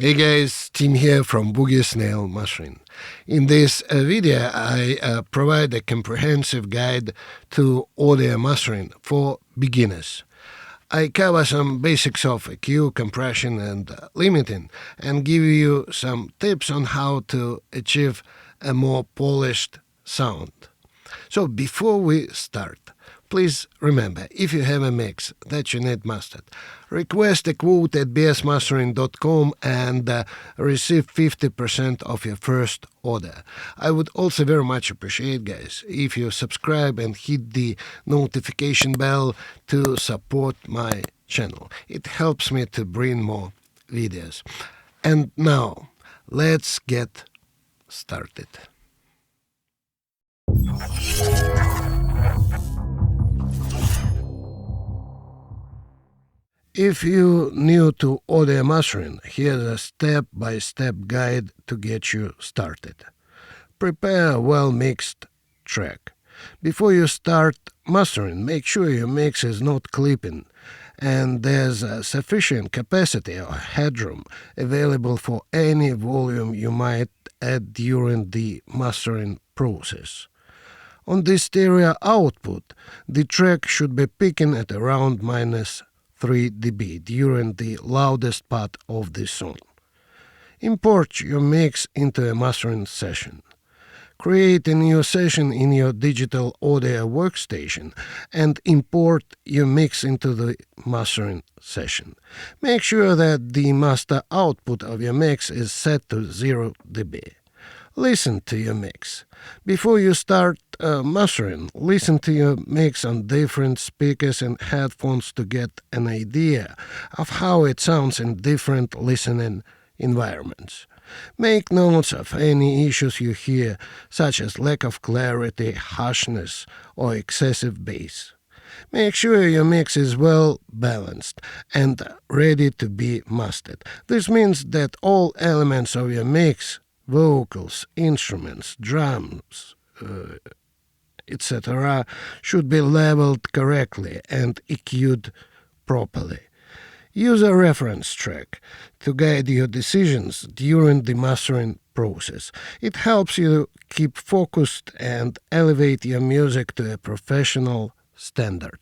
Hey guys, Tim here from Boogie Snail Mastering. In this video, I provide a comprehensive guide to audio mastering for beginners. I cover some basics of EQ, compression and limiting, and give you some tips on how to achieve a more polished sound. So before we start, please remember, if you have a mix that you need mastered, request a quote at BSMastering.com and receive 50% of your first order. I would also very much appreciate, guys, if you subscribe and hit the notification bell to support my channel. It helps me to bring more videos. And now, let's get started. If you're new to audio mastering, here's a step-by-step guide to get you started. Prepare a well-mixed track. Before you start mastering, make sure your mix is not clipping and there's sufficient capacity or headroom available for any volume you might add during the mastering process. On the stereo output, the track should be peaking at around -3 dB during the loudest part of the song. Import your mix into a mastering session. Create a new session in your digital audio workstation and import your mix into the mastering session. Make sure that the master output of your mix is set to 0 dB. Listen to your mix. Before you start mastering, listen to your mix on different speakers and headphones to get an idea of how it sounds in different listening environments. Make notes of any issues you hear, such as lack of clarity, harshness, or excessive bass. Make sure your mix is well balanced and ready to be mastered. This means that all elements of your mix, vocals, instruments, drums, etc., should be leveled correctly and EQ'd properly. Use a reference track to guide your decisions during the mastering process. It helps you keep focused and elevate your music to a professional standard.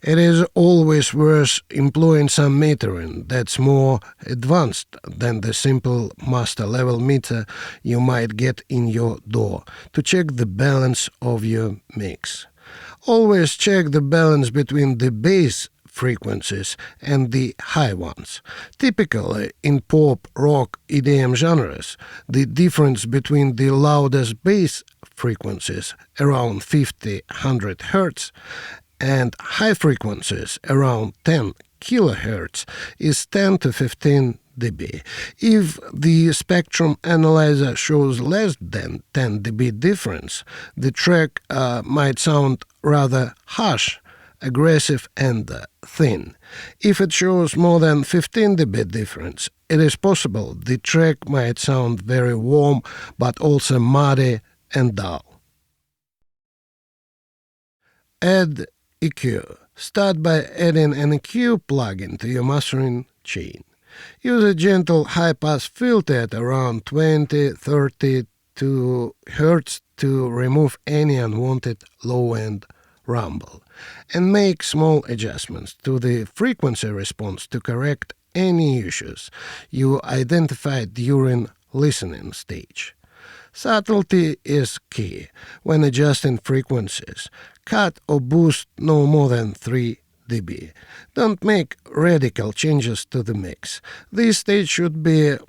It is always worth employing some metering that's more advanced than the simple master level meter you might get in your DAW to check the balance of your mix. Always check the balance between the bass frequencies and the high ones. Typically, in pop, rock, EDM genres, the difference between the loudest bass frequencies, around 50-100 Hz, and high frequencies, around 10 kHz, is 10 to 15 dB. If the spectrum analyzer shows less than 10 dB difference, the track might sound rather harsh, aggressive and thin. If it shows more than 15 dB difference, it is possible the track might sound very warm but also muddy and dull. Add EQ. Start by adding an EQ plugin to your mastering chain. Use a gentle high-pass filter at around 20-32 Hz to remove any unwanted low-end rumble, and make small adjustments to the frequency response to correct any issues you identified during listening stage. Subtlety is key when adjusting frequencies. Cut or boost no more than 3 dB. Don't make radical changes to the mix. This stage should be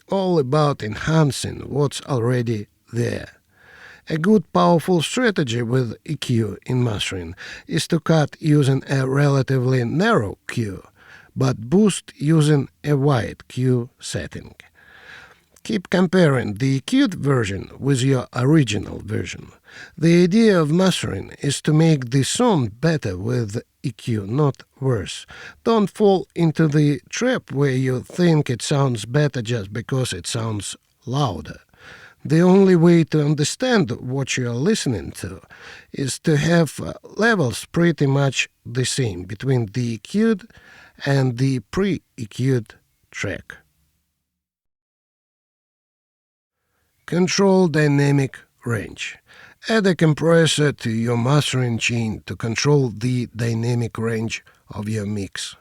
all about enhancing what's already there. A good powerful strategy with EQ in mastering is to cut using a relatively narrow Q, but boost using a wide Q setting. Keep comparing the EQ'd version with your original version. The idea of mastering is to make the sound better with EQ, not worse. Don't fall into the trap where you think it sounds better just because it sounds louder. The only way to understand what you are listening to is to have levels pretty much the same between the EQ'd and the pre-EQ'd track. Control dynamic range. Add a compressor to your mastering chain to control the dynamic range of your mix.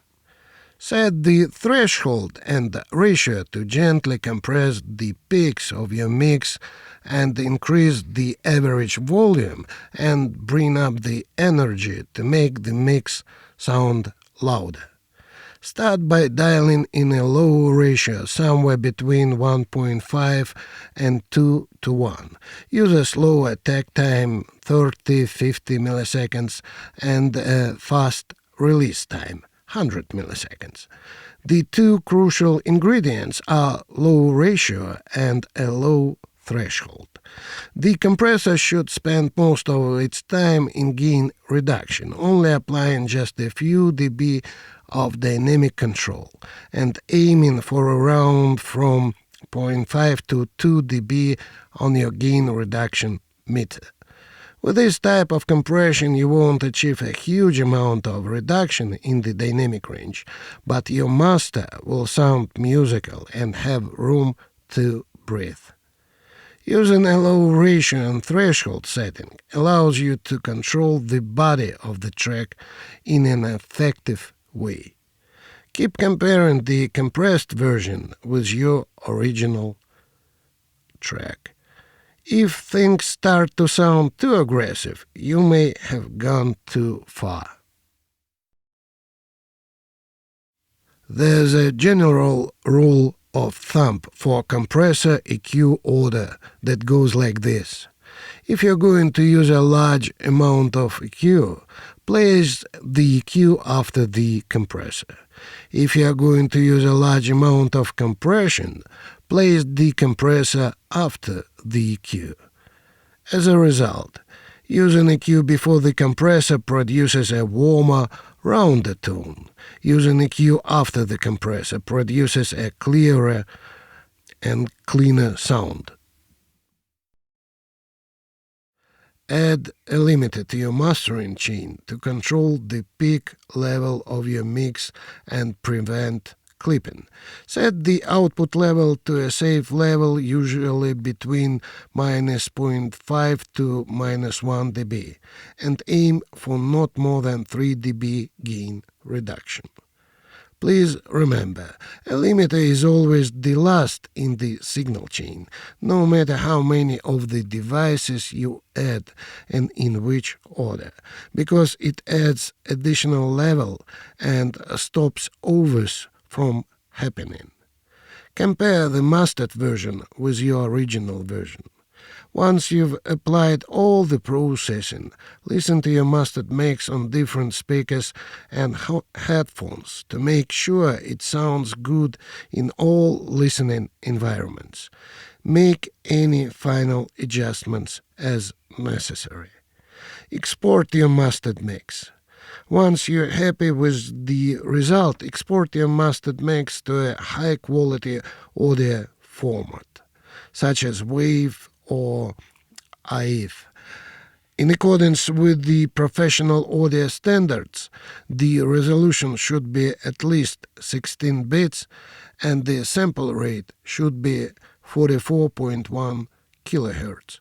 Set the threshold and ratio to gently compress the peaks of your mix and increase the average volume and bring up the energy to make the mix sound louder. Start by dialing in a low ratio somewhere between 1.5 and 2 to 1. Use a slow attack time 30-50 milliseconds and a fast release time 100 milliseconds. The two crucial ingredients are low ratio and a low threshold. The compressor should spend most of its time in gain reduction, only applying just a few dB of dynamic control and aiming for around from 0.5 to 2 dB on your gain reduction meter. With this type of compression, you won't achieve a huge amount of reduction in the dynamic range, but your master will sound musical and have room to breathe. Using a low ratio and threshold setting allows you to control the body of the track in an effective way. Keep comparing the compressed version with your original track. If things start to sound too aggressive, you may have gone too far. There's a general rule of thumb for compressor EQ order that goes like this. If you're going to use a large amount of EQ, place the EQ after the compressor. If you are going to use a large amount of compression, place the compressor after the EQ. As a result, using EQ before the compressor produces a warmer, rounder tone. Using EQ after the compressor produces a clearer and cleaner sound. Add a limiter to your mastering chain to control the peak level of your mix and prevent clipping. Set the output level to a safe level, usually between -0.5 to -1 dB, and aim for not more than 3 dB gain reduction. Please remember, a limiter is always the last in the signal chain, no matter how many of the devices you add and in which order, because it adds additional level and stops overs from happening. Compare the mastered version with your original version. Once you've applied all the processing, listen to your mastered mix on different speakers and headphones to make sure it sounds good in all listening environments. Make any final adjustments as necessary. Export your mastered mix. Once you're happy with the result, export your mastered mix to a high-quality audio format, such as WAV or AIF. In accordance with the professional audio standards, the resolution should be at least 16 bits and the sample rate should be 44.1 kHz.